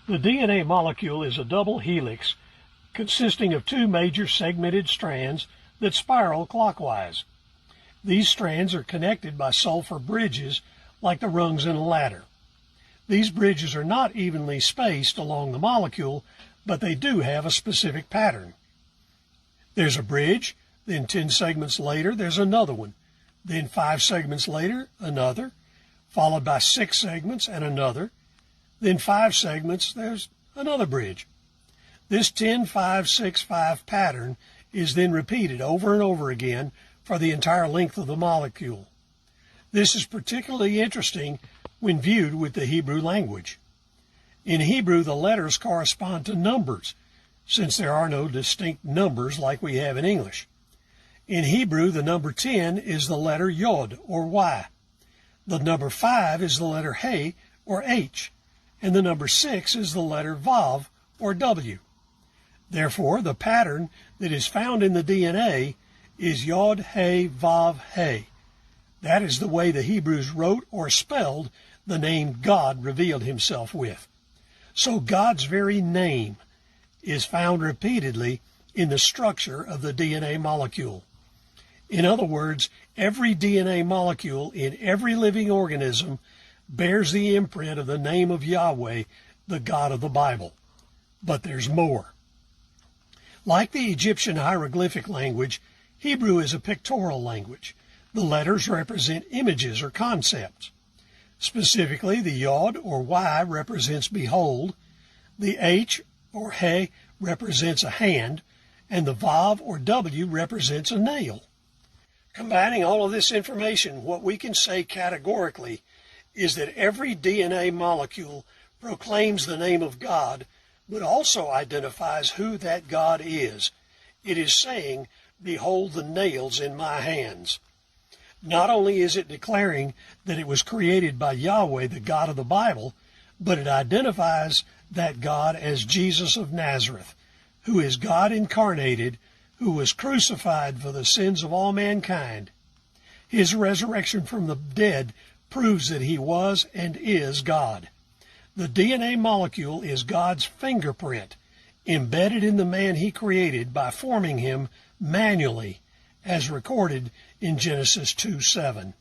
The DNA molecule is a double helix consisting of two major segmented strands that spiral clockwise. These strands are connected by sulfur bridges like the rungs in a ladder. These bridges are not evenly spaced along the molecule, but they do have a specific pattern. There's a bridge, then 10 segments later there's another one, then 5 segments later another, followed by 6 segments and another, then 5 segments, there's another bridge. This 10-5-6-5 pattern is then repeated over and over again for the entire length of the molecule. This is particularly interesting when viewed with the Hebrew language. In Hebrew, the letters correspond to numbers, since there are no distinct numbers like we have in English. In Hebrew, the number 10 is the letter Yod, or Y. The number 5 is the letter He, or H, and the number 6 is the letter Vav, or W. Therefore, the pattern that is found in the DNA is Yod He Vav He. That is the way the Hebrews wrote or spelled the name God revealed himself with. So God's very name is found repeatedly in the structure of the DNA molecule. In other words, every DNA molecule in every living organism bears the imprint of the name of Yahweh, the God of the Bible. But there's more. Like the Egyptian hieroglyphic language, Hebrew is a pictorial language. The letters represent images or concepts. Specifically, the Yod, or Y, represents behold, the H, or He, represents a hand, and the Vav, or W, represents a nail. Combining all of this information, what we can say categorically is that every DNA molecule proclaims the name of God, but also identifies who that God is. It is saying, behold the nails in my hands. Not only is it declaring that it was created by Yahweh, the God of the Bible, but it identifies that God as Jesus of Nazareth, who is God incarnated, who was crucified for the sins of all mankind. His resurrection from the dead proves that he was and is God. The DNA molecule is God's fingerprint, embedded in the man he created by forming him manually, as recorded in Genesis 2:7.